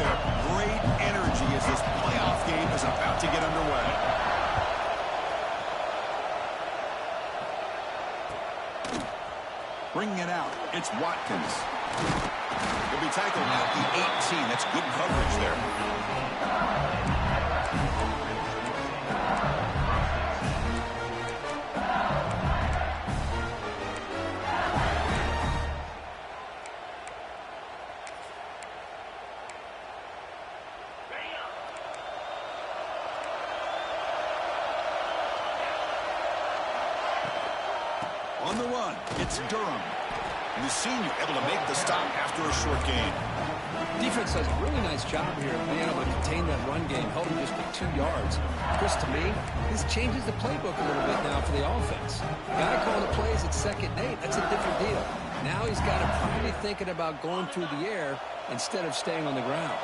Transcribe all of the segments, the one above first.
there. Great energy as this playoff game is about to get underway. Bringing it out, it's Watkins. He'll be tackled at the 18. That's good coverage there. On the run, it's Durham. And the senior able to make the stop after a short gain. Defense does a really nice job here of being able to contain that run game, held him just to 2 yards. Chris, to me, this changes the playbook a little bit now for the offense. Guy calling the plays at 2nd and 8, that's a different deal. Now he's got to probably thinking about going through the air instead of staying on the ground.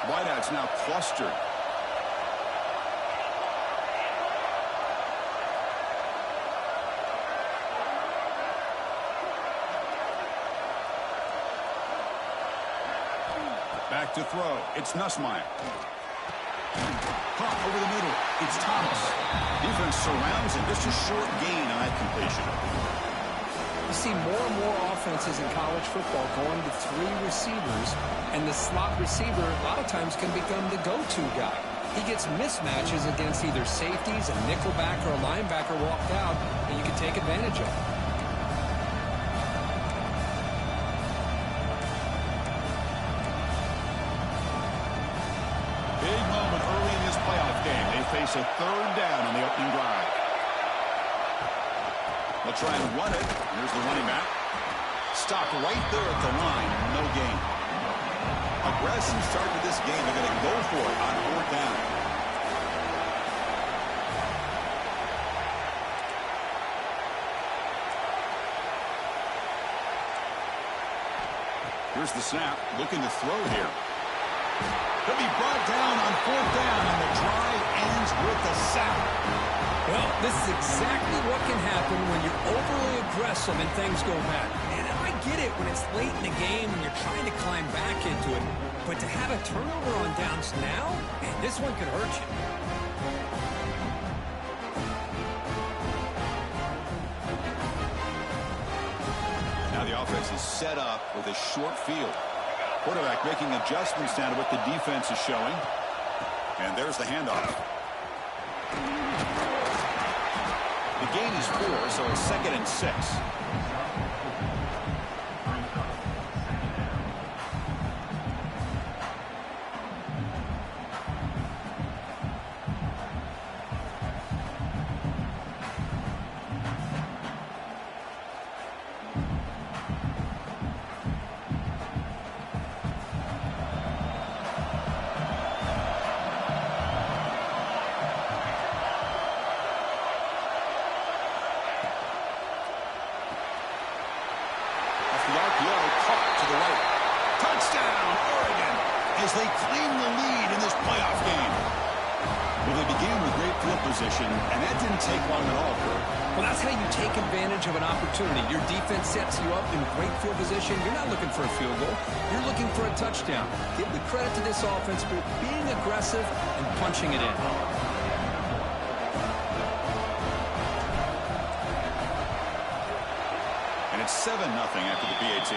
Wideouts now clustered. Back to throw. It's Nussmeier. Caught over the middle. It's Thomas. Defense surrounds him. Just a short gain on that completion. You see more and more offenses in college football going to 3 receivers, and the slot receiver a lot of times can become the go-to guy. He gets mismatches against either safeties, a nickelback, or a linebacker walked out, and you can take advantage of it. Face a 3rd down on the opening drive. They'll try and run it. Here's the running back. Stopped right there at the line. No gain. Aggressive start to this game. They're going to go for it on 4th down. Here's the snap. Looking to throw here. He'll be brought down on 4th down, and the drive ends with a sack. Well, this is exactly what can happen when you're overly aggressive and things go bad. And I get it when it's late in the game and you're trying to climb back into it. But to have a turnover on downs now, man, this one could hurt you. Now the offense is set up with a short field. Quarterback making adjustments now to what the defense is showing. And there's the handoff. The gain is 4, so it's 2nd and 6. As they claim the lead in this playoff game. Well, they began with great field position, and that didn't take long at all, Kurt. Well, that's how you take advantage of an opportunity. Your defense sets you up in great field position. You're not looking for a field goal. You're looking for a touchdown. Give the credit to this offense for being aggressive and punching it in. And it's 7-0 after the PAT.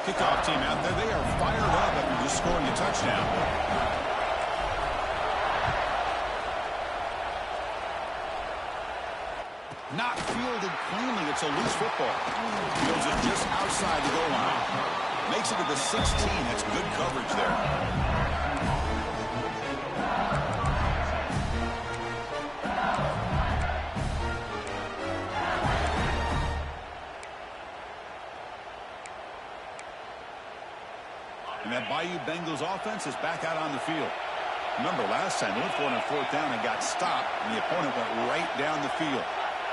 Kickoff team out there. They are fired up after just scoring a touchdown. Not fielded cleanly. It's a loose football. Fields it just outside the goal line. Makes it to the 16. That's good coverage there. And that Bayou Bengals offense is back out on the field. Remember, last time they went for it on 4th down and got stopped, and the opponent went right down the field.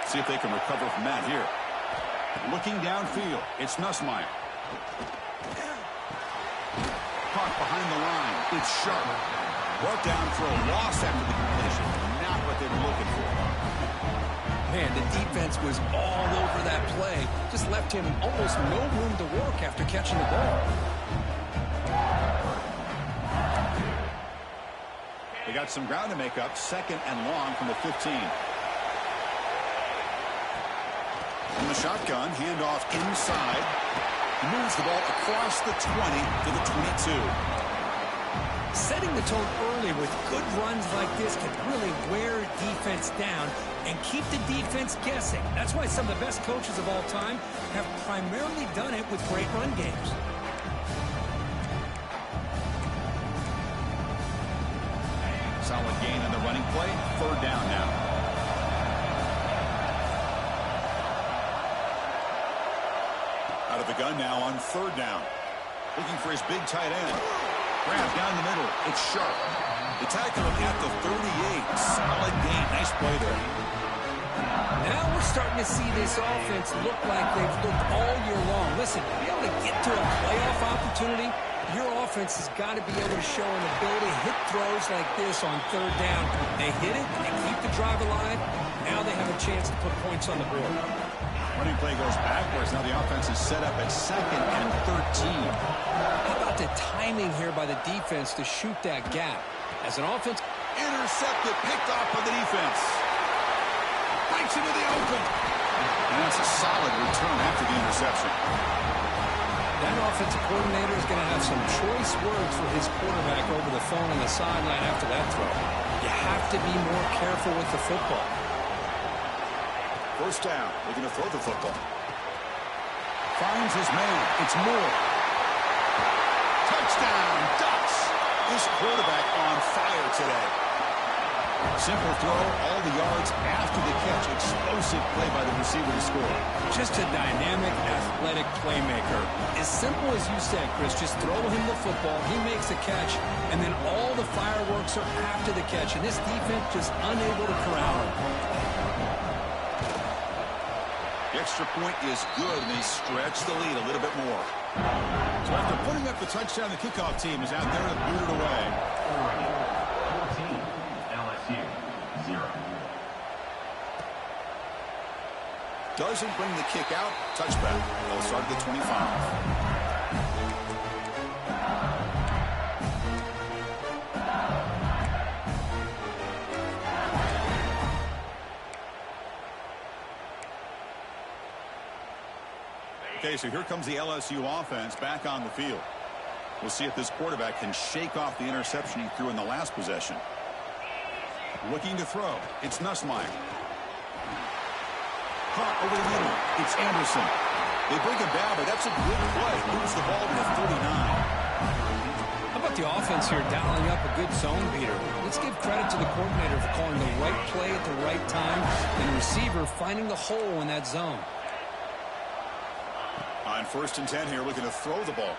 See if they can recover from that here. Looking downfield, it's Nussmeier. Caught behind the line. It's Sharp. Brought down for a loss after the completion. Not what they were looking for. Man, the defense was all over that play. Just left him almost no room to work after catching the ball. They got some ground to make up. 2nd and long from the 15. In the shotgun, handoff inside. Moves the ball across the 20 to the 22. Setting the tone early with good runs like this can really wear defense down and keep the defense guessing. That's why some of the best coaches of all time have primarily done it with great run games. Solid gain in the running play. 3rd down now. Out of the gun now on 3rd down. Looking for his big tight end. Grab down the middle. It's Sharp. The tackle at the 38. Solid gain. Nice play there. Now we're starting to see this offense look like they've looked all year long. Listen, to be able to get to a playoff opportunity, your offense has got to be able to show an ability to hit throws like this on 3rd down. They hit it, they keep the drive alive. Now they have a chance to put points on the board. Running play goes backwards. Now the offense is set up at 2nd and 13. How about the timing here by the defense to shoot that gap? As an offense, Intercepted, picked off by the defense. Breaks into the open. And that's a solid return after the interception. that offensive coordinator is going to have some choice words for his quarterback over the phone on the sideline after that throw. You have to be more careful with the football. 1st down, looking to throw the football. Finds his man. It's Moore. Touchdown, Ducks. This quarterback on fire today. Simple throw, all the yards after the catch. Explosive play by the receiver to score. Just a dynamic, athletic playmaker. As simple as you said, Chris, just throw him the football, he makes a catch, and then all the fireworks are after the catch, and this defense just unable to corral him. The extra point is good, and they stretch the lead a little bit more. So after putting up the touchdown, the kickoff team is out there to boot it away. 14, LSU, 0. Doesn't bring the kick out. Touchback. They'll start at the 25. Okay, so here comes the LSU offense back on the field. We'll see if this quarterback can shake off the interception he threw in the last possession. Looking to throw. It's Nussmeier. Caught over the middle. It's Anderson. They bring him down, but that's a good play. Moves the ball to the 39. How about the offense here dialing up a good zone beater? Let's give credit to the coordinator for calling the right play at the right time and the receiver finding the hole in that zone. On 1st and 10 here, looking to throw the ball.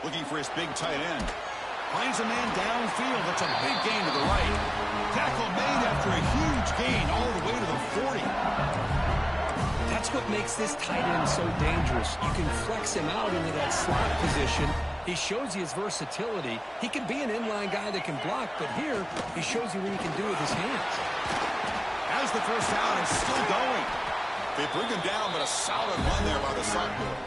Looking for his big tight end. Finds a man downfield. That's a big gain to the right. Tackle made after a huge gain all the way to the 40. That's what makes this tight end so dangerous. You can flex him out into that slot position. He shows you his versatility. He can be an inline guy that can block, but here he shows you what he can do with his hands. As the 1st down is still going. They bring him down, but a solid run there by the sophomore.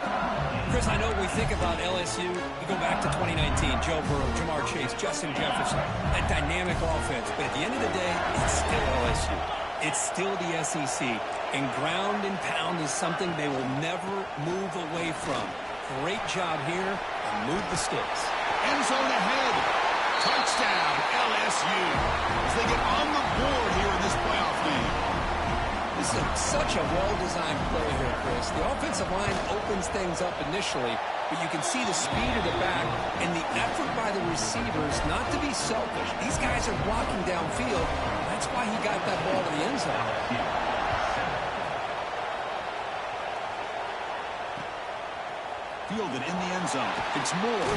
Chris, I know we think about LSU. We go back to 2019, Joe Burrow, Jamar Chase, Justin Jefferson, that dynamic offense. But at the end of the day, it's still LSU. It's still the SEC. And ground and pound is something they will never move away from. Great job here, and move the sticks. End zone ahead. Touchdown, LSU. As they get on the board here in this playoff game. This is such a well-designed play here, Chris. The offensive line opens things up initially, but you can see the speed of the back and the effort by the receivers not to be selfish. These guys are blocking downfield. That's why he got that ball to the end zone. Fielded in the end zone. It's Moore.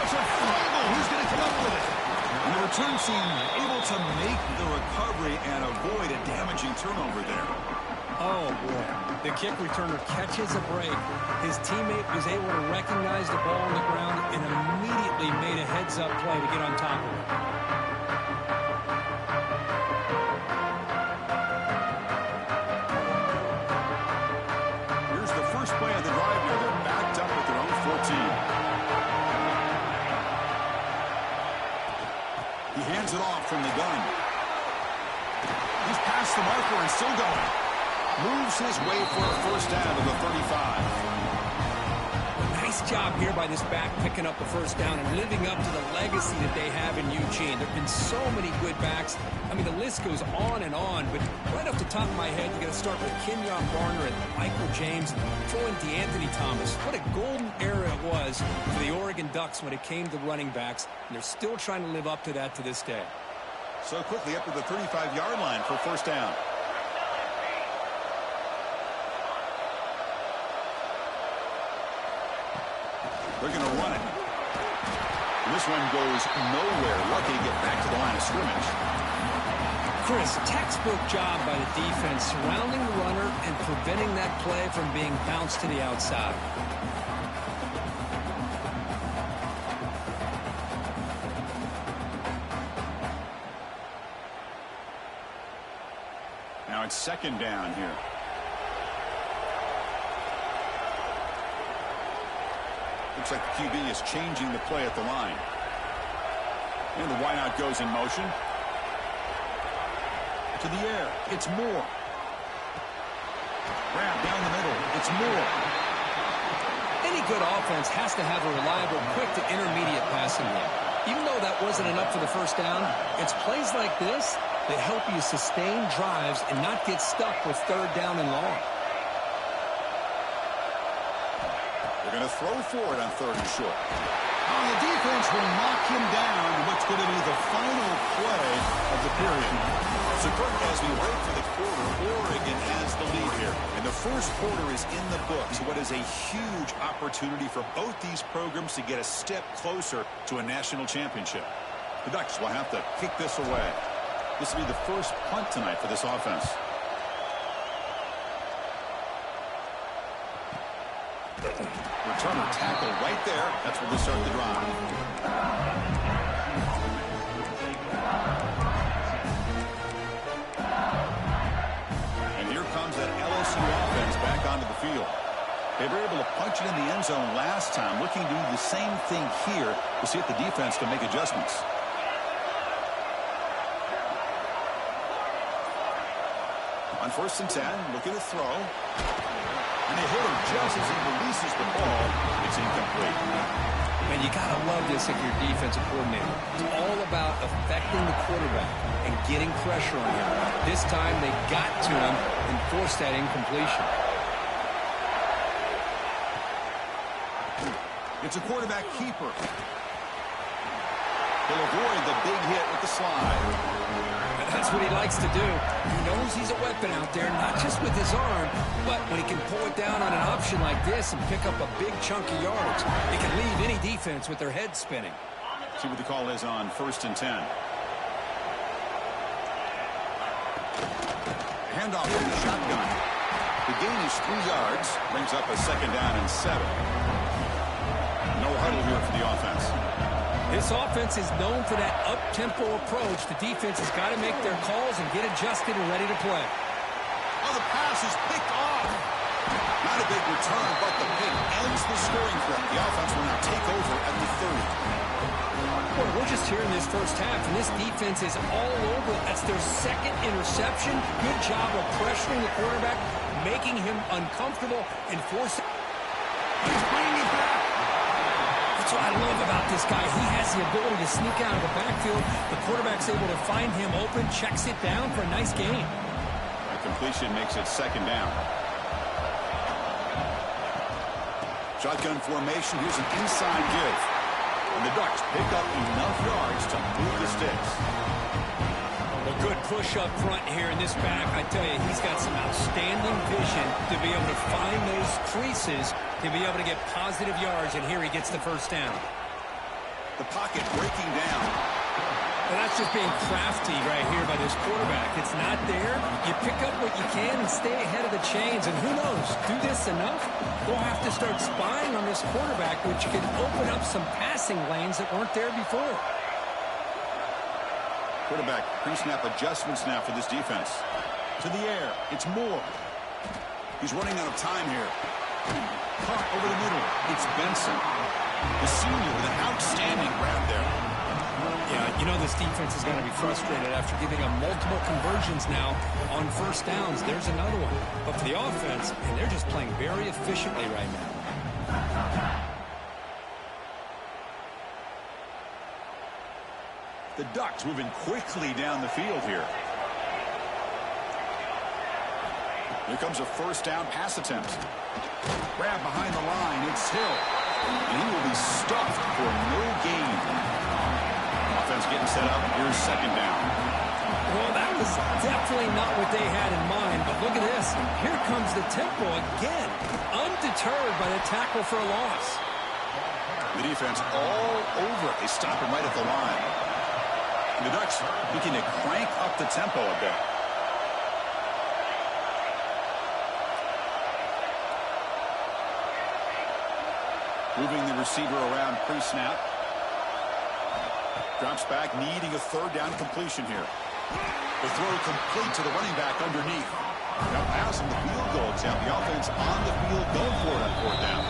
It's a fumble. Who's going to come up with it? And the return team able to make the recovery and avoid a damaging turnover there. Oh, boy. The kick returner catches a break. His teammate was able to recognize the ball on the ground and immediately made a heads-up play to get on top of it. Hands it off from the gun. He's past the marker and still going. Moves his way for a first down to the 35. Nice job here by this back picking up the first down and living up to the legacy that they have in Eugene. There have been so many good backs. I mean, the list goes on and on, but right off the top of my head, you got to start with Kenyon Barner and Michael James, throw in DeAnthony Thomas. What a golden era it was for the Oregon Ducks when it came to running backs, and they're still trying to live up to that to this day. So quickly up to the 35-yard line for first down. They're going to run it. And this one goes nowhere. Lucky to get back to the line of scrimmage. Chris, textbook job by the defense surrounding the runner and preventing that play from being bounced to the outside. Now it's second down here. Looks like the QB is changing the play at the line. And the wideout goes in motion. To the air. It's Moore. Grab down the middle. It's Moore. Any good offense has to have a reliable, quick to intermediate passing game. Even though that wasn't enough for the first down, it's plays like this that help you sustain drives and not get stuck with third down and long. They're going to throw for it on third and short. Oh, the defense will knock him down in what's going to be the final play of the period. So, Gordon, as we wait for the quarter, Oregon has the lead here. And the first quarter is in the books. What is a huge opportunity for both these programs to get a step closer to a national championship. The Ducks will have to kick this away. This will be the first punt tonight for this offense. Returner tackle right there. That's where they start the drive. And here comes that LSU offense back onto the field. They were able to punch it in the end zone last time. Looking to do the same thing here to see if the defense can make adjustments. On first and 10, looking to throw. And they hit him just as he releases the ball. It's incomplete. Man, you got to love this if you're a defensive coordinator. It's all about affecting the quarterback and getting pressure on him. This time they got to him and forced that incompletion. It's a quarterback keeper. He'll avoid the big hit with the slide. That's what he likes to do. He knows he's a weapon out there, not just with his arm, but when he can pull it down on an option like this and pick up a big chunk of yards, it can leave any defense with their head spinning. See what the call is on first and 10. Handoff from the shotgun. The gain is 3 yards. Brings up a second down and 7. No huddle here for the offense. This offense is known for that up-tempo approach. The defense has got to make their calls and get adjusted and ready to play. Oh, the pass is picked off. Not a big return, but the pick ends the scoring threat. The offense will now take over at the 30. Boy, we're just here in this first half, and this defense is all over. That's their second interception. Good job of pressuring the quarterback, making him uncomfortable, and forcing. He's bringing it back. That's what I love about this guy. He has the ability to sneak out of the backfield. The quarterback's able to find him open, checks it down for a nice gain. The completion makes it second down. Shotgun formation. Here's an inside give. And the Ducks pick up enough yards to move the sticks. A good push up front here in this back. I tell you, he's got some outstanding vision to be able to find those creases, to be able to get positive yards, and here he gets the first down. The pocket breaking down. Well, that's just being crafty right here by this quarterback. It's not there. You pick up what you can and stay ahead of the chains, and who knows, do this enough, we'll have to start spying on this quarterback, which can open up some passing lanes that weren't there before. Quarterback pre-snap adjustments now for this defense. To the air. It's Moore. He's running out of time here. Caught over the middle. It's Benson. The senior with an outstanding grab there. Yeah, you know this defense is going to be frustrated after giving them multiple conversions now on first downs. There's another one. But for the offense, and they're just playing very efficiently right now. The Ducks moving quickly down the field here. Here comes a first down pass attempt. Grab behind the line. It's Hill. And he will be stuffed for no gain. Offense getting set up. Here's second down. Well, that was definitely not what they had in mind. But look at this. Here comes the tempo again. Undeterred by the tackle for a loss. The defense all over it. They stop him right at the line. And the Ducks looking to crank up the tempo a bit. Moving the receiver around pre-snap. Drops back, needing a third down completion here. The throw complete to the running back underneath. Now passing the field goal attempt. The offense on the field going for it on fourth down.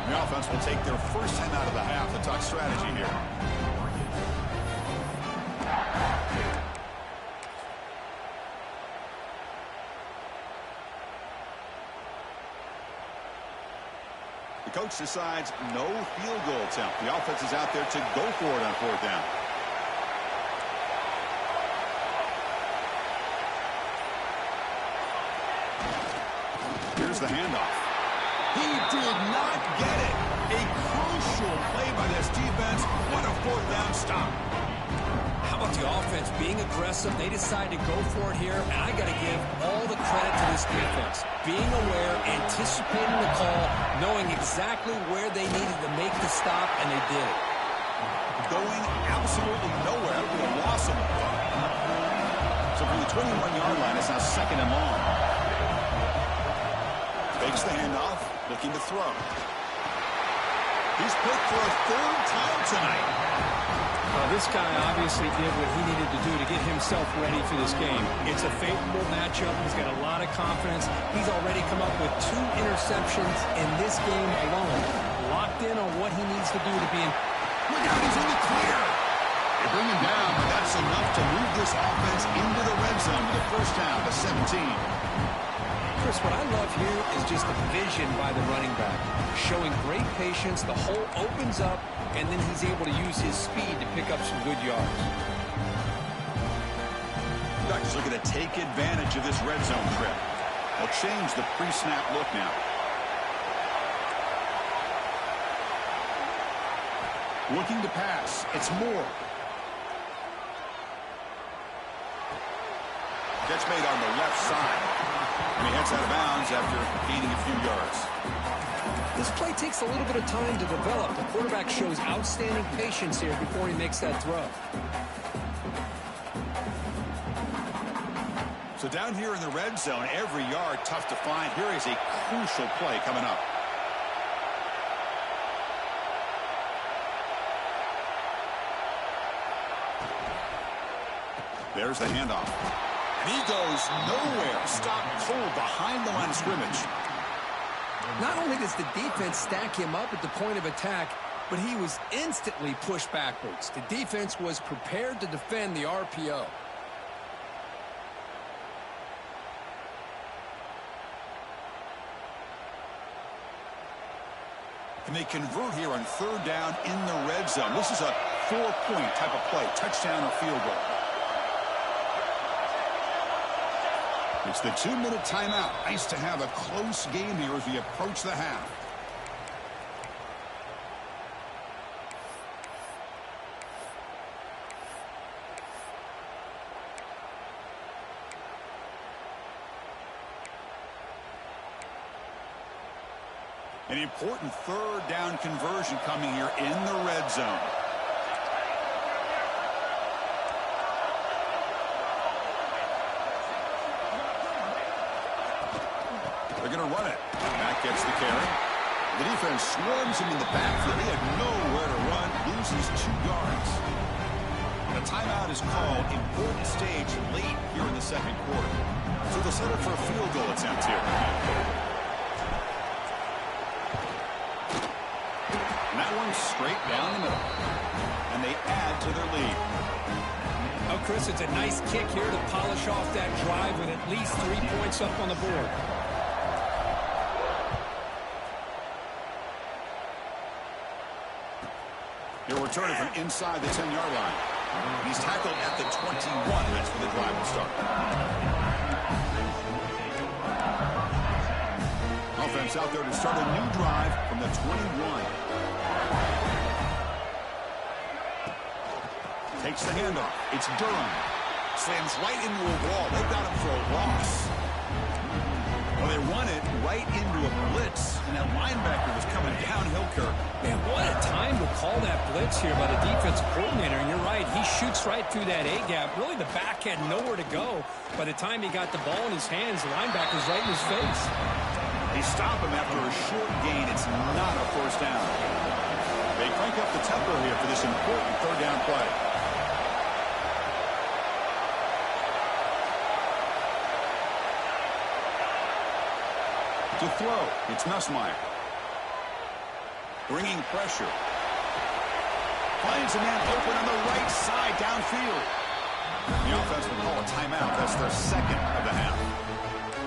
The offense will take their first time out of the half. The Duck strategy here. The coach decides no field goal attempt. The offense is out there to go for it on fourth down. Here's the handoff. He did not get it. A crucial play by this defense. What a fourth down stop. How about the offense being aggressive? They decide to go for it here, and I got to give all the credit to this defense. Being aware, anticipating the call, knowing exactly where they needed to make the stop, and they did it. Going absolutely nowhere. That would be a loss of the ball. So from the 21-yard line, it's now second and long. Fakes the handoff, looking to throw. He's picked for a third time tonight. Well, this guy obviously did what he needed to do to get himself ready for this game. It's a favorable matchup. He's got a lot of confidence. He's already come up with 2 interceptions in this game alone. Locked in on what he needs to do to be in. Look out, he's in the clear. They bring him down, but that's enough to move this offense into the red zone with the first down to 17. Chris, what I love here is just the vision by the running back. Showing great patience, the hole opens up, and then he's able to use his speed to pick up some good yards. Ducks looking to take advantage of this red zone trip. They'll change the pre-snap look now. Looking to pass. It's Moore. Catch made on the left side. And he heads out of bounds after gaining a few yards. This play takes a little bit of time to develop. The quarterback shows outstanding patience here before he makes that throw. So down here in the red zone, every yard tough to find. Here is a crucial play coming up. There's the handoff. And he goes nowhere. Stopped cold behind the line of scrimmage. Not only does the defense stack him up at the point of attack, but he was instantly pushed backwards. The defense was prepared to defend the RPO. And they convert here on third down in the red zone. This is a 4-point type of play. Touchdown or field goal. It's the 2-minute timeout. Nice to have a close game here as we approach the half. An important third down conversion coming here in the red zone. They're going to run it. Back gets the carry. The defense swarms him in the backfield. He had nowhere to run. Loses 2 yards. And a timeout is called. Important stage late here in the second quarter. So they'll settle for a field goal attempt here. Now that one straight down the middle. And they add to their lead. Oh, Chris, it's a nice kick here to polish off that drive with at least 3 points up on the board. He'll return it from inside the 10-yard line. He's tackled at the 21. That's where the drive will start. Offense out there to start a new drive from the 21. Takes the handoff. It's Durham. Slams right into a wall. They've got him for a loss. Well, they run it right into a blitz, and that linebacker was coming downhill, Kirk. Man, what a time to call that blitz here by the defensive coordinator. And you're right, he shoots right through that A-gap. Really, the back had nowhere to go. By the time he got the ball in his hands, the linebacker's right in his face. They stop him after a short gain. It's not a first down. They crank up the tempo here for this important third down play. To throw, it's Nussmeier. Bringing pressure. Finds a man open on the right side downfield. The offense will call a timeout. That's their second of the half.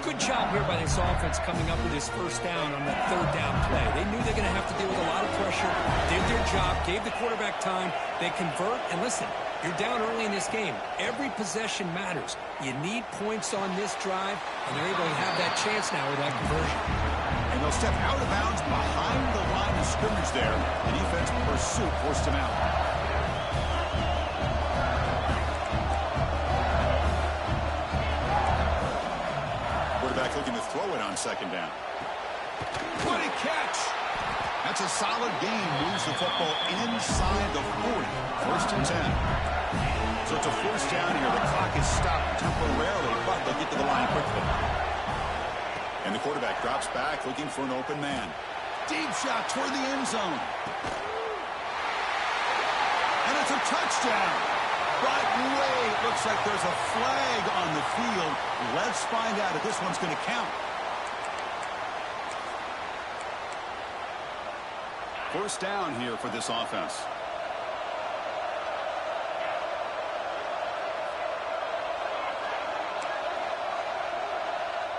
Good job here by this offense coming up with this first down on that third down play. They knew they're going to have to deal with a lot of pressure, did their job, gave the quarterback time. They convert, and listen, you're down early in this game. Every possession matters. You need points on this drive, and they're able to have that chance now with that conversion. And they'll step out of bounds behind the line of scrimmage there. The defense pursuit forced him out. Quarterback looking to throw it on second down. What a catch! That's a solid gain. Moves the football inside the 40. First and 10. So it's a first down here. The clock is stopped temporarily, but they'll get to the line quickly. And the quarterback drops back, looking for an open man. Deep shot toward the end zone. And it's a touchdown. But wait, looks like there's a flag on the field. Let's find out if this one's going to count. First down here for this offense.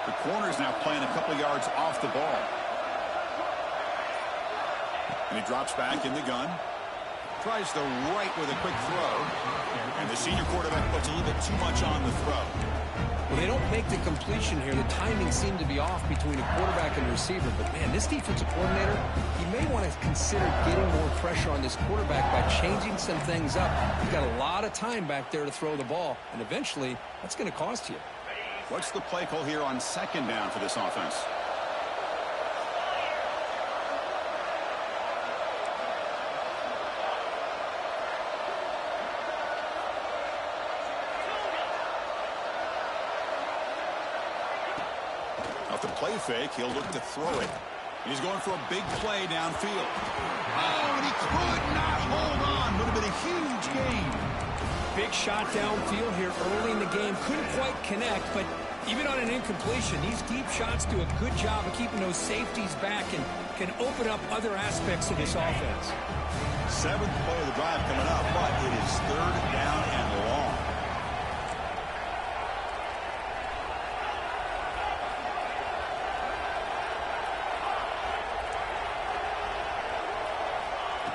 The corner's now playing a couple yards off the ball. And he drops back in the gun. Tries the right with a quick throw. And the senior quarterback puts a little bit too much on the throw. Well, they don't make the completion here. The timing seemed to be off between a quarterback and receiver. But, man, this defensive coordinator, he may want to consider getting more pressure on this quarterback by changing some things up. He's got a lot of time back there to throw the ball. And eventually, that's going to cost you. What's the play call here on second down for this offense? Off the play fake, he'll look to throw it. He's going for a big play downfield. Oh, and he could not hold on. Would have been a huge gain. Big shot downfield here early in the game. Couldn't quite connect, but even on an incompletion, these deep shots do a good job of keeping those safeties back and can open up other aspects of this offense. Seventh play of the drive coming up, but it is third down and long.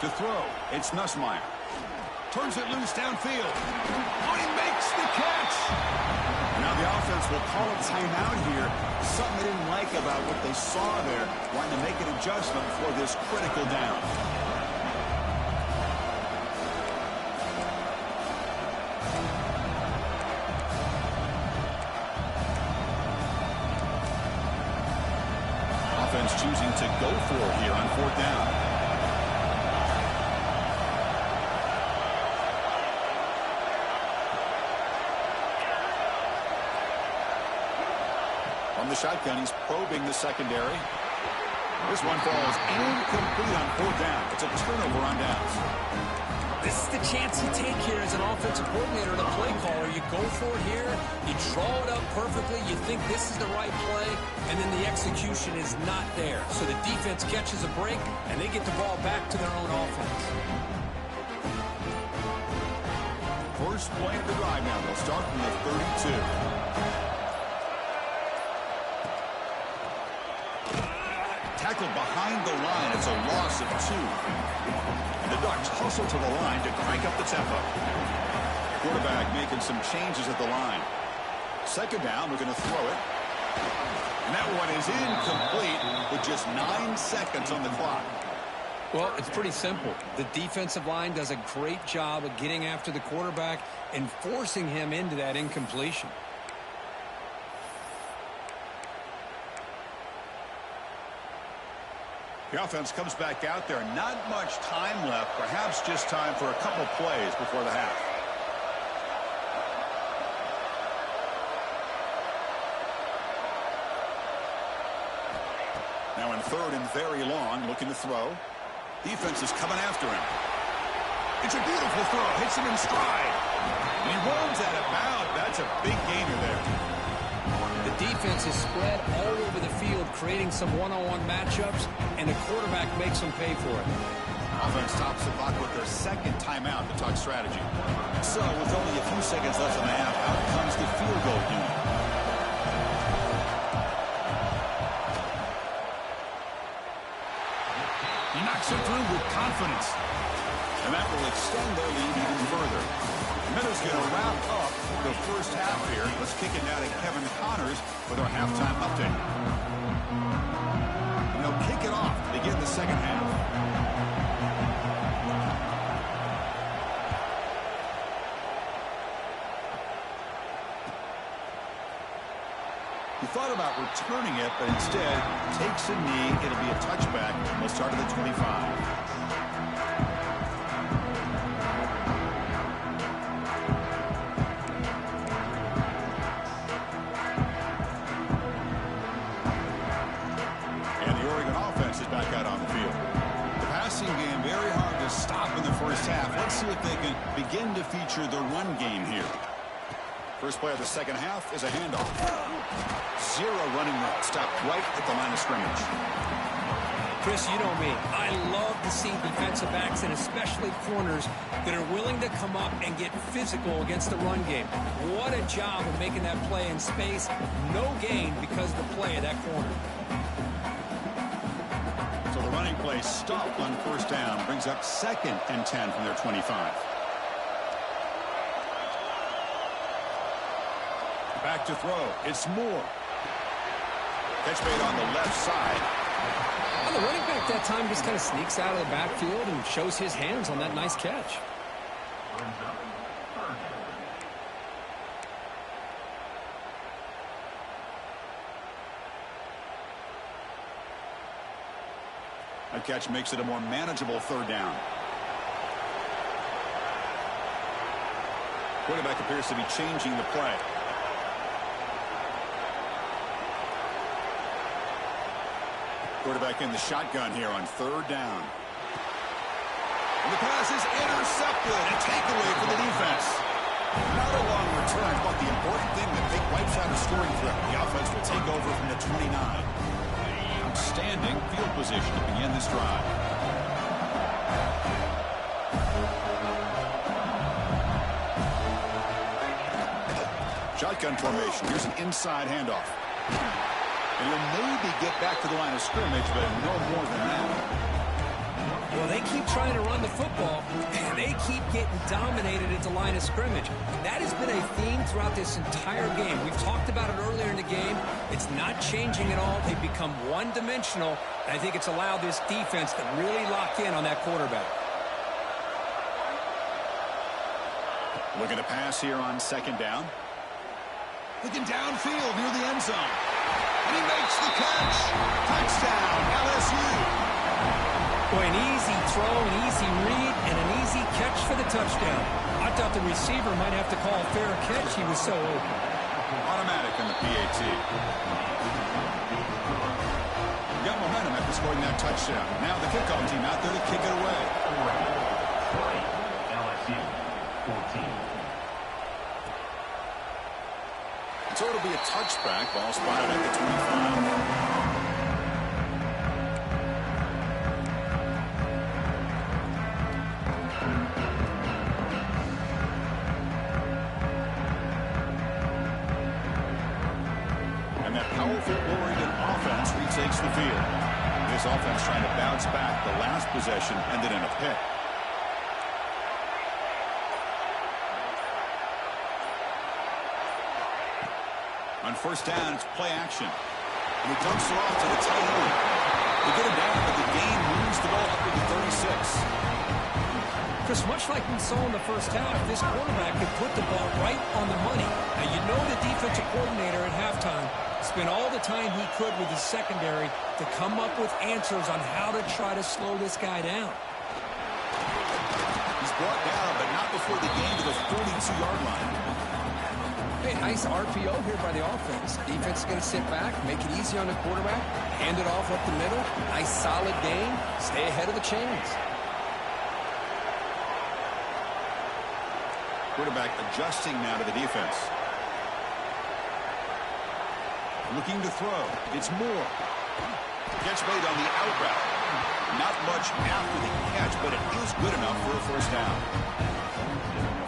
To throw, it's Nussmeier. Turns it loose downfield. Oh, he makes the catch. Now the offense will call a timeout here. Something they didn't like about what they saw there. Wanting to make an adjustment for this critical down. Offense choosing to go for it here on fourth down. From the shotgun, he's probing the secondary. This one falls incomplete on fourth down. It's a turnover on downs. This is the chance you take here as an offensive coordinator and a play caller. You go for it here, you draw it up perfectly, you think this is the right play, and then the execution is not there. So the defense catches a break, and they get the ball back to their own offense. First play of the drive now. They'll start from the 32. Tackled behind the line. It's a loss of 2. And the Ducks hustle to the line to crank up the tempo. Quarterback making some changes at the line. Second down, we're going to throw it. And that one is incomplete with just 9 seconds on the clock. Well, it's pretty simple. The defensive line does a great job of getting after the quarterback and forcing him into that incompletion. The offense comes back out there. Not much time left. Perhaps just time for a couple plays before the half. Now in third and very long, looking to throw. Defense is coming after him. It's a beautiful throw. Hits him in stride. And he runs out of bounds. That's a big gainer there. The defense is spread all over the field, creating some one-on-one matchups, and the quarterback makes them pay for it. Offense tops the clock with their second timeout to talk strategy. So with only a few seconds left in the half, out comes the field goal unit. He knocks it through with confidence. And that will extend their lead even further. Miller's going to wrap up the first half here. Let's kick it now to Kevin Connors with our halftime update. And they'll kick it off to begin the second half. He thought about returning it, but instead takes a knee. It'll be a touchback. We'll start at the 25. Back out on the field. The passing game very hard to stop in the first half. Let's see if they can begin to feature the run game here. First play of the second half is a handoff. 0 running route. Stopped right at the line of scrimmage. Chris, you know me. I love to see defensive backs and especially corners that are willing to come up and get physical against the run game. What a job of making that play in space. No gain because of the play of that corner. Running play stopped on first down. Brings up 2nd and 10 from their 25. Back to throw. It's Moore. Catch made on the left side. Well, the running back that time just kind of sneaks out of the backfield and shows his hands on that nice catch. That catch makes it a more manageable third down. Quarterback appears to be changing the play. Quarterback in the shotgun here on third down. And the pass is intercepted. A takeaway for the defense. Not a long return, but the important thing that Vic wipes out a scoring threat. The offense will take over from the 29. Outstanding field position to begin this drive. Shotgun formation. Here's an inside handoff. And he'll maybe get back to the line of scrimmage, but no more than that. Well, they keep trying to run the football, and they keep getting dominated at the line of scrimmage. That has been a theme throughout this entire game. We've talked about it earlier in the game. It's not changing at all. They've become one-dimensional, and I think it's allowed this defense to really lock in on that quarterback. Looking to pass here on second down. Looking downfield near the end zone. And he makes the catch. Touchdown, LSU. Boy, an easy throw, an easy read, and an easy catch for the touchdown. I thought the receiver might have to call a fair catch. He was so open. Automatic in the PAT. Got momentum after scoring that touchdown. Now the kickoff team out there to kick it away. touchback. Ball spotted at the 25. And that powerful Oregon offense retakes the field. This offense trying to bounce back. The last possession ended in a pick. On first down, it's play action. And he dumps it off to the tight end. They get it down, but the gain moves the ball up to the 36. Chris, much like we saw in the first half, this quarterback could put the ball right on the money. Now, you know the defensive coordinator at halftime spent all the time he could with his secondary to come up with answers on how to try to slow this guy down. He's brought down, but not before the gain to the 42-yard line. Hey, nice RPO here by the offense. Defense is going to sit back, make it easy on the quarterback, hand it off up the middle. Nice solid gain. Stay ahead of the chains. Quarterback adjusting now to the defense. Looking to throw. It's Moore. Catch made on the out route. Not much after the catch, but it is good enough for a first down.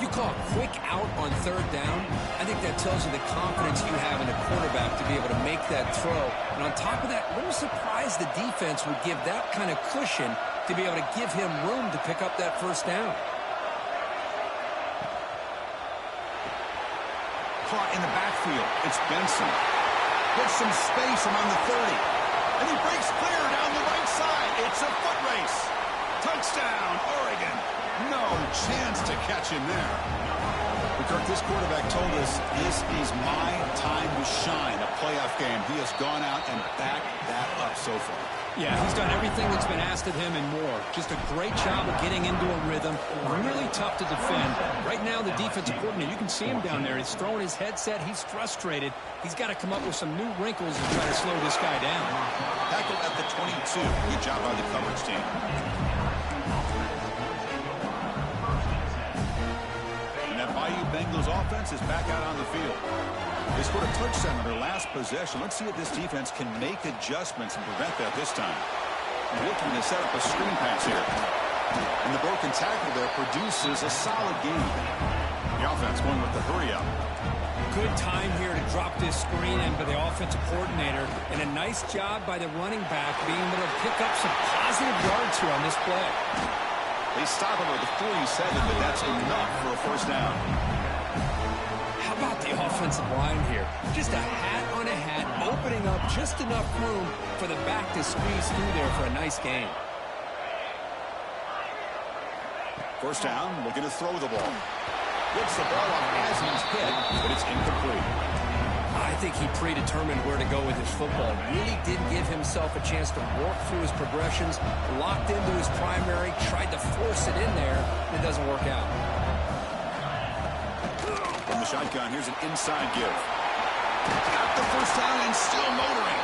You call a quick out on third down. I think that tells you the confidence you have in the quarterback to be able to make that throw. And on top of that, a little surprised the defense would give that kind of cushion to be able to give him room to pick up that first down. Caught in the backfield. It's Benson. Gets some space around the 30. And he breaks clear down the right side. It's a foot race. Touchdown, Oregon. No chance to catch him there. But Kirk, this quarterback told us this is my time to shine. A playoff game. He has gone out and backed that up so far. Yeah, he's done everything that's been asked of him and more. Just a great job of getting into a rhythm. Really tough to defend. Right now, the defensive coordinator, you can see him down there. He's throwing his headset. He's frustrated. He's got to come up with some new wrinkles and try to slow this guy down. Tackled at the 22. Good job by the coverage team. And that Bayou Bengals offense is back out on the field. They scored a touchdown on their last possession. Let's see if this defense can make adjustments and prevent that this time. Looking to set up a screen pass here. And the broken tackle there produces a solid gain. The offense going with the hurry up. Good time here to drop this screen in by the offensive coordinator. And a nice job by the running back being able to pick up some positive yards here on this play. They stop him at the 47, but that's enough for a first down. How about the offensive line here? Just a hat on a hat, opening up just enough room for the back to squeeze through there for a nice gain. First down, looking to throw the ball. Gets the ball off as he's hit, but it's incomplete. I think he predetermined where to go with his football. Really didn't give himself a chance to work through his progressions, locked into his primary, tried to force it in there, and it doesn't work out. From the shotgun, here's an inside give. Got the first down and still motoring.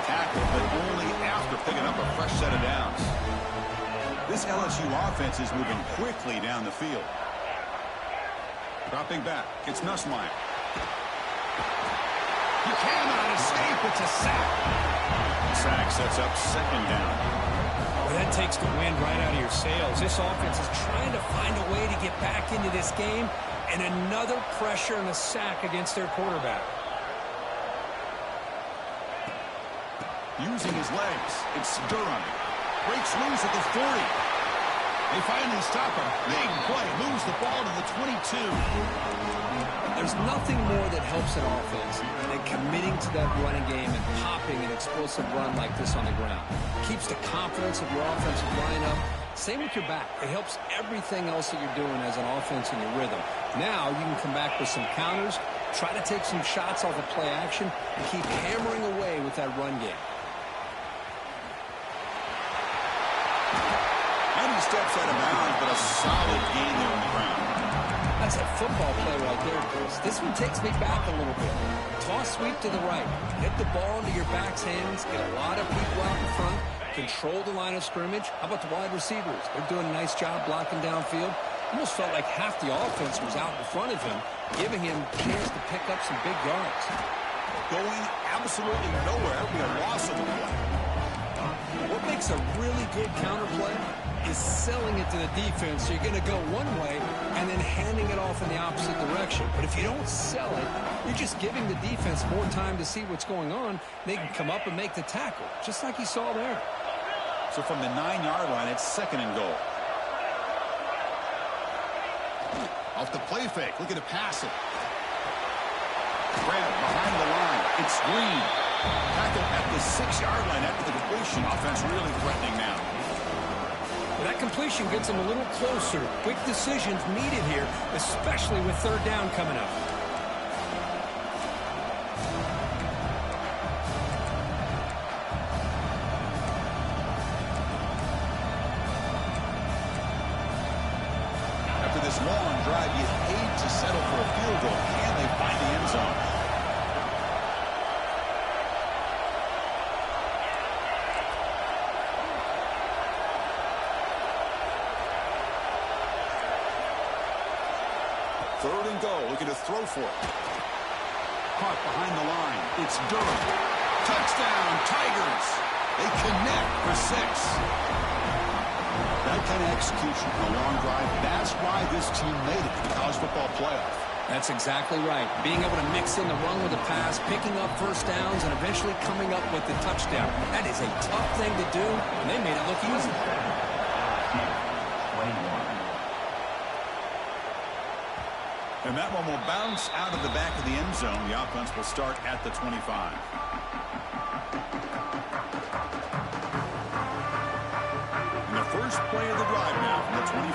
Tackle, but only after picking up a fresh set of downs. This LSU offense is moving quickly down the field. Dropping back, it's Nussmeier. You cannot escape, it's a sack. Sack sets up second down. Well, that takes the wind right out of your sails. This offense is trying to find a way to get back into this game, and another pressure and a sack against their quarterback. Using his legs, it's Durham. Breaks loose at the 40. They finally stop him. Big play, moves the ball to the 22. There's nothing more that helps an offense than committing to that running game and popping an explosive run like this on the ground. Keeps the confidence of your offensive lineup. Same with your back. It helps everything else that you're doing as an offense in your rhythm. Now you can come back with some counters, try to take some shots off of play action, and keep hammering away with that run game. And he steps out of bounds, but a solid gain there on the ground. That's a football play right there, Chris. This one takes me back a little bit. Toss sweep to the right. Get the ball into your back's hands. Get a lot of people out in front. Control the line of scrimmage. How about the wide receivers? They're doing a nice job blocking downfield. Almost felt like half the offense was out in front of him, giving him a chance to pick up some big yards. Going absolutely nowhere. It'll be a loss of the play. What makes a really good counterplay is selling it to the defense. So you're going to go one way and then handing it off in the opposite direction. But if you don't sell it, you're just giving the defense more time to see what's going on. They can come up and make the tackle, just like you saw there. So from the 9-yard line, it's 2nd and goal. Off the play fake, looking to pass it. Grab behind the line. It's Green. Tackle at the 6-yard line after the completion. Offense really threatening now. Well, that completion gets them a little closer. Quick decisions needed here, especially with 3rd down coming up. After this long drive, you hate to settle for a field goal. Can they find the end zone? Third and goal, looking to throw for it. Caught behind the line. It's Durham. Touchdown, Tigers. They connect for 6. That kind of execution on a long drive, that's why this team made it to the college football playoff. That's exactly right. Being able to mix in the run with the pass, picking up first downs, and eventually coming up with the touchdown. That is a tough thing to do, and they made it look easy. 21. And that one will bounce out of the back of the end zone. The offense will start at the 25. And the first play of the drive now from the 25.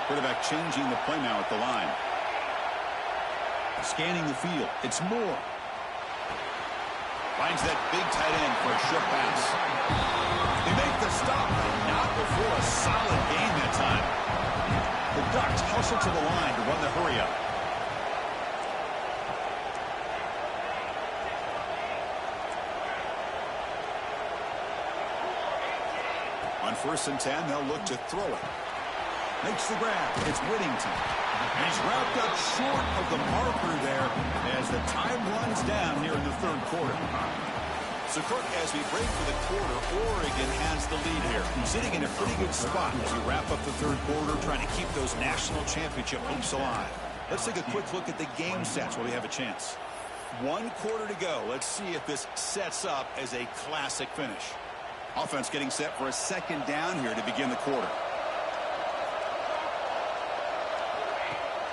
Quarterback changing the play now at the line. Scanning the field. It's Moore. Finds that big tight end for a short pass. They make the stop, but not before a solid gain that time. The Ducks hustle to the line to run the hurry up. On 1st and 10, they'll look to throw it. Makes the grab. It's Whittington. And he's wrapped up short of the marker there as the time runs down here in the 3rd quarter. So, Kirk, as we break for the quarter, Oregon has the lead here. Sitting in a pretty good spot as we wrap up the 3rd quarter, trying to keep those national championship hopes alive. Let's take a quick look at the game sets while we have a chance. 1 quarter to go. Let's see if this sets up as a classic finish. Offense getting set for a 2nd down here to begin the quarter.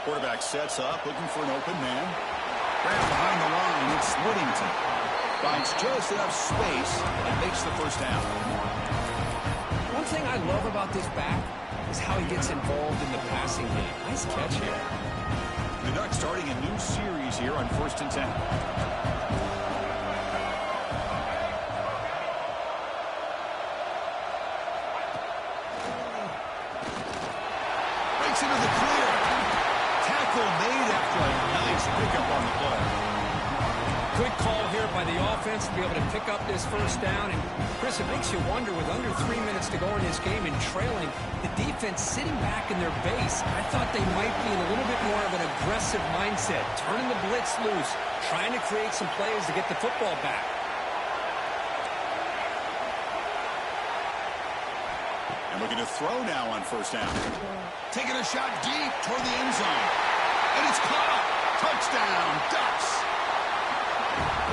Quarterback sets up, looking for an open man. Grab behind the line, it's Whittington. Finds just enough space and makes the first down. One thing I love about this back is how he gets involved in the passing game. Nice catch here. The Ducks starting a new series here on 1st and 10. Breaks into the clear. Tackle made after a nice pickup on the play. Good call here by the offense to be able to pick up this first down. And, Chris, it makes you wonder, with under 3 minutes to go in this game and trailing, the defense sitting back in their base. I thought they might be in a little bit more of an aggressive mindset, turning the blitz loose, trying to create some plays to get the football back. And looking to throw now on 1st down. Taking a shot deep toward the end zone. And it's caught. Touchdown, Ducks.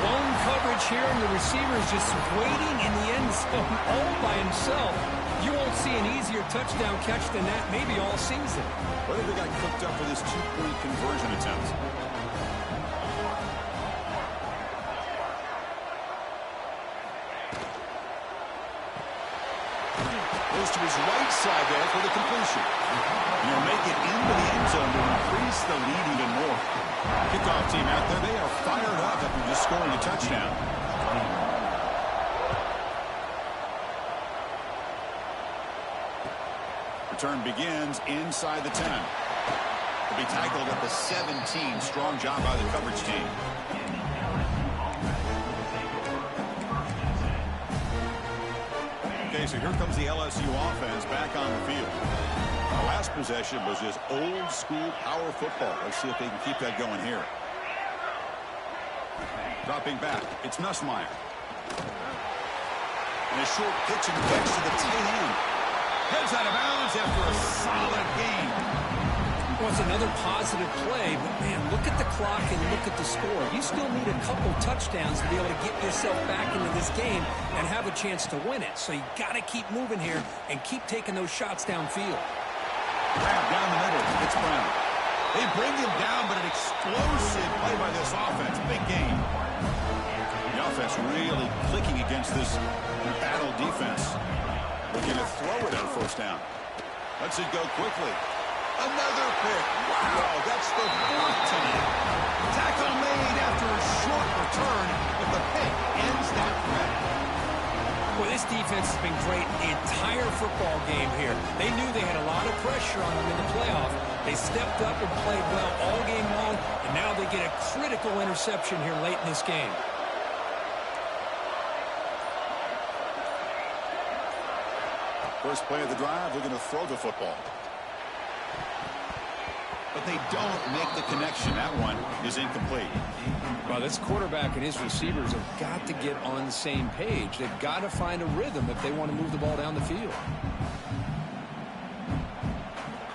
Lone coverage here, and the receiver is just waiting in the end zone all by himself. You won't see an easier touchdown catch than that maybe all season. Whether they got cooked up for this 2-point conversion attempt. Goes to his right side there for the completion. And he'll make it into the end zone to increase the lead even more. Kickoff team out there, they are fired up after just scoring a touchdown. Return begins inside the 10. Will be tackled at the 17. Strong job by the coverage team. Okay, Okay, so here comes the LSU offense back on the field. Our last possession was just old school power football. Let's see if they can keep that going here. Dropping back, it's Nussmeier. And a short pitch and catch to the tight end. Heads out of bounds after a solid game. Well, it's another positive play, but man, look at the clock and look at the score. You still need a couple touchdowns to be able to get yourself back into this game and have a chance to win it. So you got to keep moving here and keep taking those shots downfield. Grab down the middle. It's Brown. They bring him down, but an explosive play by this offense. Big game. The offense really clicking against this battle defense. Looking to throw it on first down. Lets it go quickly. Another pick. Wow, that's the fourth tonight. Tackle made after a short return, but the pick ends that threat. Well, this defense has been great the entire football game here. They knew they had a lot of pressure on them in the playoff. They stepped up and played well all game long, and now they get a critical interception here late in this game. First play of the drive, they're going to throw the football. But they don't make the connection. That one is incomplete. Well, this quarterback and his receivers have got to get on the same page. They've got to find a rhythm if they want to move the ball down the field.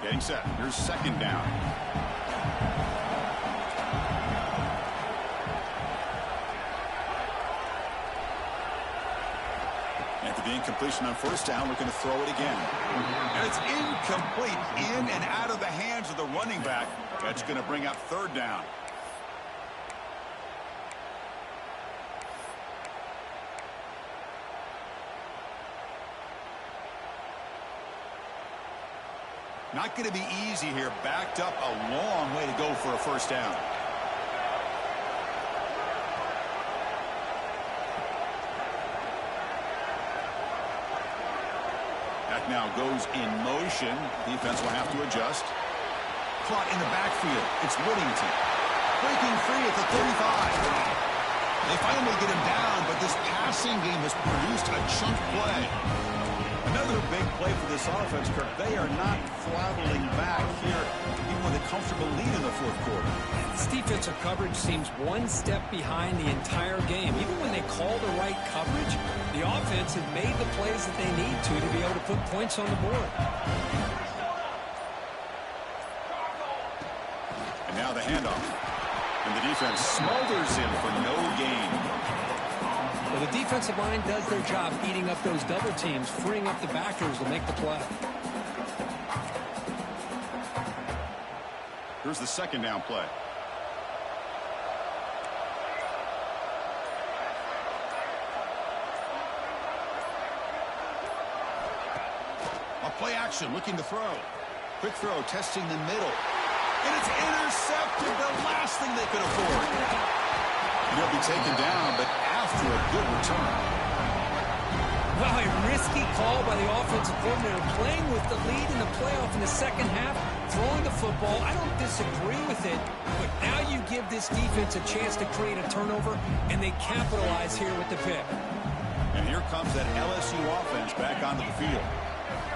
Getting set. Here's second down. After the incompletion on first down, looking to throw it again. And it's incomplete, in and out of the hands of the running back. That's going to bring up third down. Not going to be easy here. Backed up a long way to go for a first down. Now goes in motion. Defense will have to adjust. Caught in the backfield. It's Whittington. Breaking free at the 35. They finally get him down, but this passing game has produced a chunk play. Another big play for this offense, Kirk. They are not throttling back here, even with a comfortable lead in the fourth quarter. This defensive coverage seems one step behind the entire game. Even when they call the right coverage, the offense has made the plays that they need to be able to put points on the board. And now the handoff. And the defense smothers him for no gain. Well, the defensive line does their job eating up those double teams, freeing up the backers to make the play. Here's the second down play. Play action, looking to throw. Quick throw, testing the middle. And it's intercepted, the last thing they could afford. He'll be taken down, but after a good return. Well, a risky call by the offensive coordinator, playing with the lead in the playoff in the second half, throwing the football. I don't disagree with it, but now you give this defense a chance to create a turnover, and they capitalize here with the pick. And here comes that LSU offense back onto the field.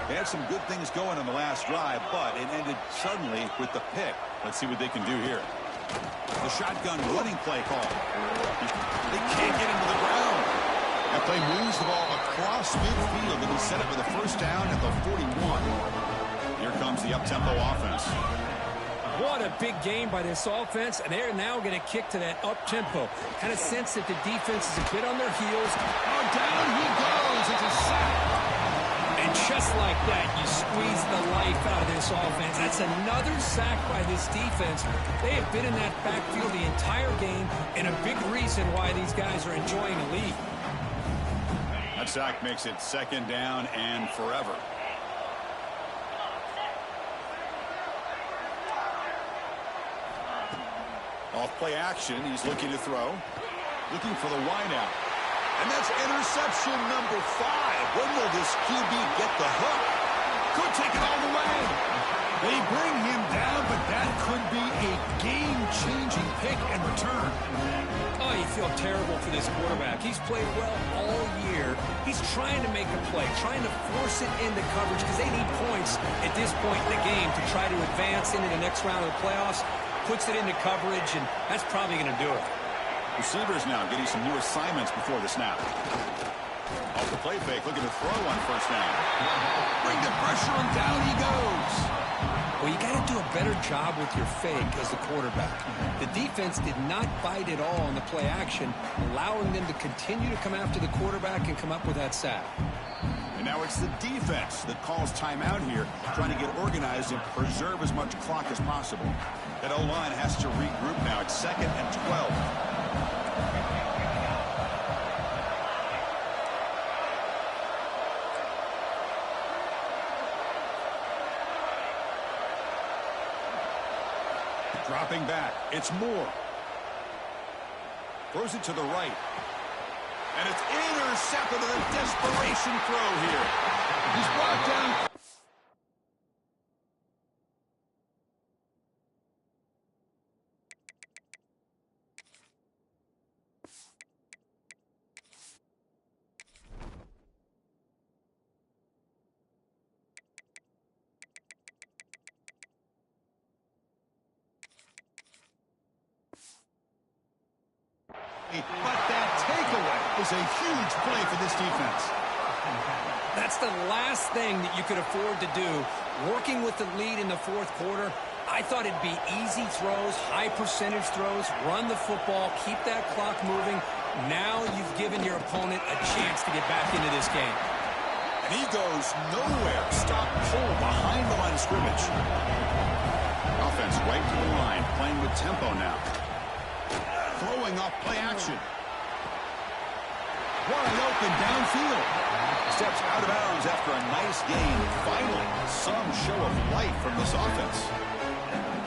They had some good things going on the last drive, but it ended suddenly with the pick. Let's see what they can do here. The shotgun running play call. They can't get him to the ground. That play moves the ball across midfield, and he set it with a first down at the 41. Here comes the up-tempo offense. What a big game by this offense, and they're now going to kick to that up-tempo. Kind of sense that the defense is a bit on their heels. Oh, down he goes. It's a sack. And just like that, you squeeze the life out of this offense. That's another sack by this defense. They have been in that backfield the entire game, and a big reason why these guys are enjoying a lead. That sack makes it second down and forever. Off play action, he's looking to throw. Looking for the wideout. And that's interception number 5. When will this QB get the hook? Could take it all the way. They bring him down, but that could be a game-changing pick and return. Oh, you feel terrible for this quarterback. He's played well all year. He's trying to make a play, trying to force it into coverage because they need points at this point in the game to try to advance into the next round of the playoffs. Puts it into coverage, and that's probably going to do it. Receivers now getting some new assignments before the snap. Off the play fake, looking to throw on first down. Bring the pressure, and down he goes. Well, you got to do a better job with your fake as the quarterback. The defense did not bite at all on the play action, allowing them to continue to come after the quarterback and come up with that sack. And now it's the defense that calls timeout here, trying to get organized and preserve as much clock as possible. That O-line has to regroup now. It's 2nd and 12. Dropping back, it's Moore. Throws it to the right. And it's intercepted with a desperation throw here. He's brought down. But that takeaway is a huge play for this defense. That's the last thing that you could afford to do. Working with the lead in the fourth quarter, I thought it'd be easy throws, high percentage throws, run the football, keep that clock moving. Now you've given your opponent a chance to get back into this game. And he goes nowhere. Stop pull behind the line of scrimmage. Offense right to the line, playing with tempo now. Throwing off play action. Wide open downfield. Steps out of bounds after a nice gain. Finally, some show of life from this offense.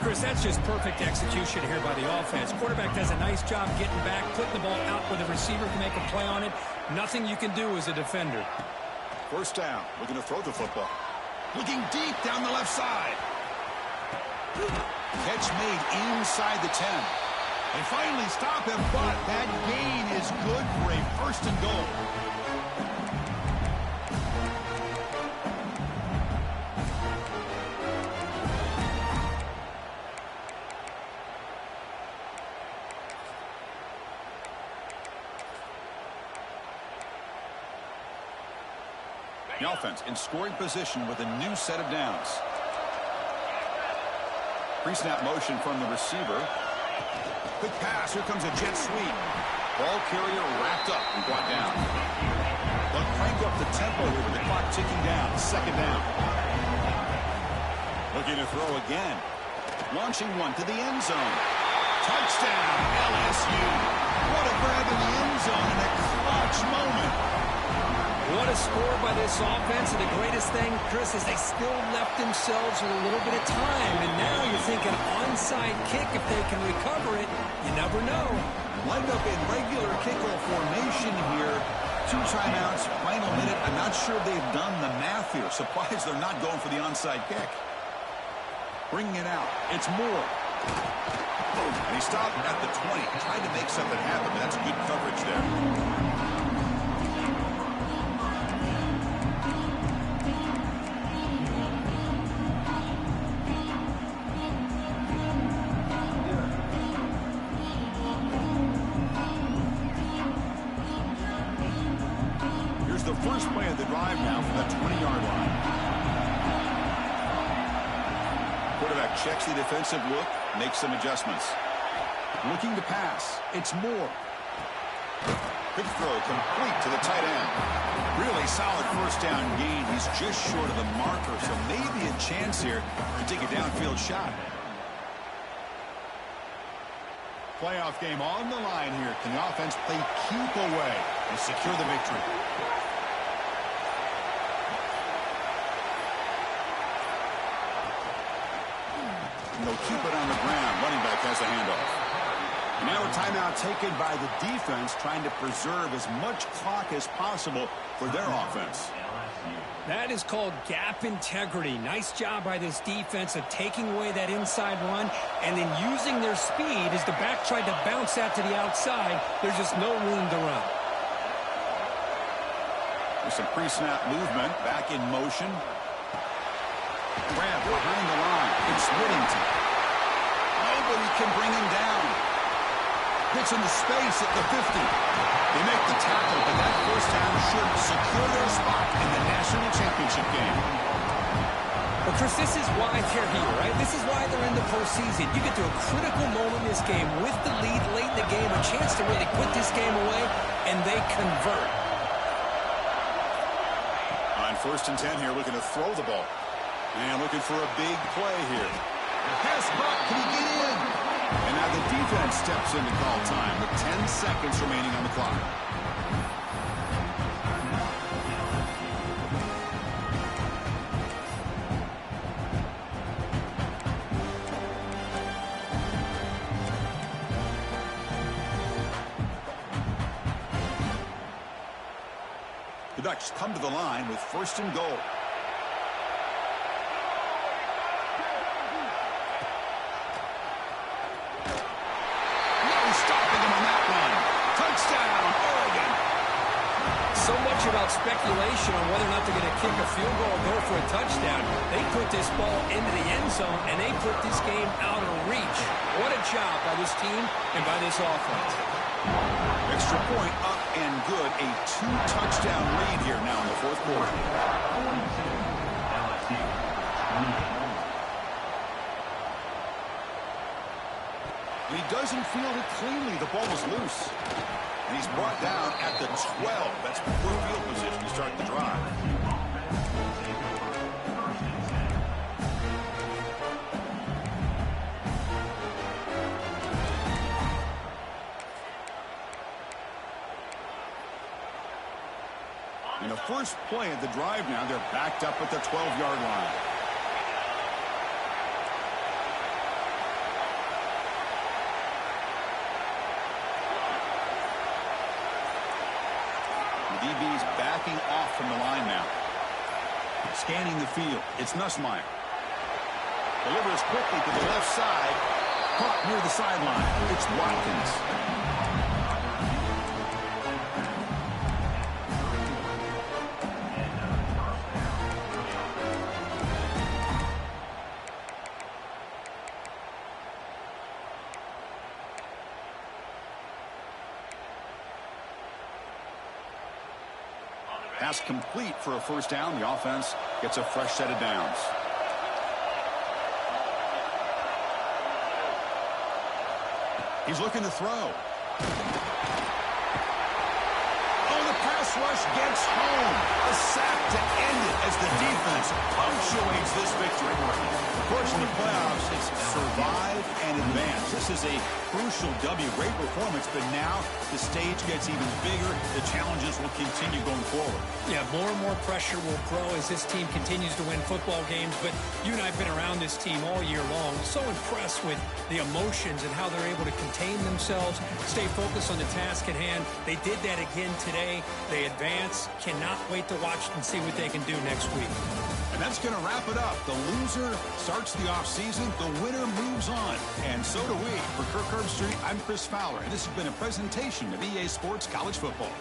Chris, that's just perfect execution here by the offense. Quarterback does a nice job getting back, putting the ball out where the receiver can make a play on it. Nothing you can do as a defender. First down, looking to throw the football. Looking deep down the left side. Catch made inside the 10. They finally stop him, but that gain is good for a 1st and goal. The offense in scoring position with a new set of downs. Pre-snap motion from the receiver. Quick pass. Here comes a jet sweep. Ball carrier wrapped up and brought down. They'll crank up the tempo here with the clock ticking down. 2nd down. Looking to throw again. Launching one to the end zone. Touchdown, LSU. What a grab in the end zone in a clutch moment. What a score by this offense, and the greatest thing, Chris, is they still left themselves with a little bit of time, and now you're thinking onside kick if they can recover it. You never know. Lined up in regular kickoff formation here. 2 timeouts, final minute. I'm not sure they've done the math here. Surprised they're not going for the onside kick. Bringing it out. It's Moore. And he stopped at the 20. Tried to make something happen, but that's good coverage there. The first play of the drive now from the 20-yard line. Quarterback checks the defensive look, makes some adjustments. Looking to pass. It's Moore. Quick throw complete to the tight end. Really solid first down gain. He's just short of the marker, so maybe a chance here to take a downfield shot. Playoff game on the line here. Can the offense play keep away and secure the victory? And they'll keep it on the ground. Running back has a handoff. And now a timeout taken by the defense, trying to preserve as much clock as possible for their offense. LSU. That is called gap integrity. Nice job by this defense of taking away that inside run and then using their speed as the back tried to bounce that to the outside. There's just no room to run. With some pre-snap movement, back in motion. Grab behind the line. It's Whittington. Nobody can bring him down. Pitch into space at the 50. They make the tackle, but that first down should secure their spot in the national championship game. Well, Chris, this is why they're here, right? This is why they're in the postseason. You get to a critical moment in this game with the lead late in the game, a chance to really put this game away, and they convert. On 1st and 10 here, looking to throw the ball. And looking for a big play here. Pass block, can he get in? And now the defense steps in to call time with 10 seconds remaining on the clock. The Ducks come to the line with 1st and goal. So much about speculation on whether or not they're going to kick a field goal or go for a touchdown. They put this ball into the end zone, and they put this game out of reach. What a job by this team and by this offense. Extra point up and good. A 2-touchdown lead here now in the 4th quarter. 42, LSU, 28. And he doesn't field it cleanly. The ball is loose. And he's brought down at the 12. That's poor field position to start the drive. In the first play of the drive now, they're backed up at the 12-yard line. DB's backing off from the line now. Scanning the field. It's Nussmeier. Delivers quickly to the left side. Caught near the sideline. It's Watkins. Pass complete for a first down. The offense gets a fresh set of downs. He's looking to throw. Oh, the pass rush gets home. A sack to end it as the defense punctuates this victory. Of course, in the playoffs, it's survive and advance. This is a crucial W. Great performance, but now the stage gets even bigger. The challenges will continue going forward. Yeah, more and more pressure will grow as this team continues to win football games, but you and I have been around this team all year long. So impressed with the emotions and how they're able to contain themselves, stay focused on the task at hand. They did that again today. They advance. Cannot wait to watch and see what they can do next week. And that's going to wrap it up. The loser starts the offseason. The winner moves on. And so do we. For Kirk Herbstreit, I'm Chris Fowler, and this has been a presentation of EA Sports College Football.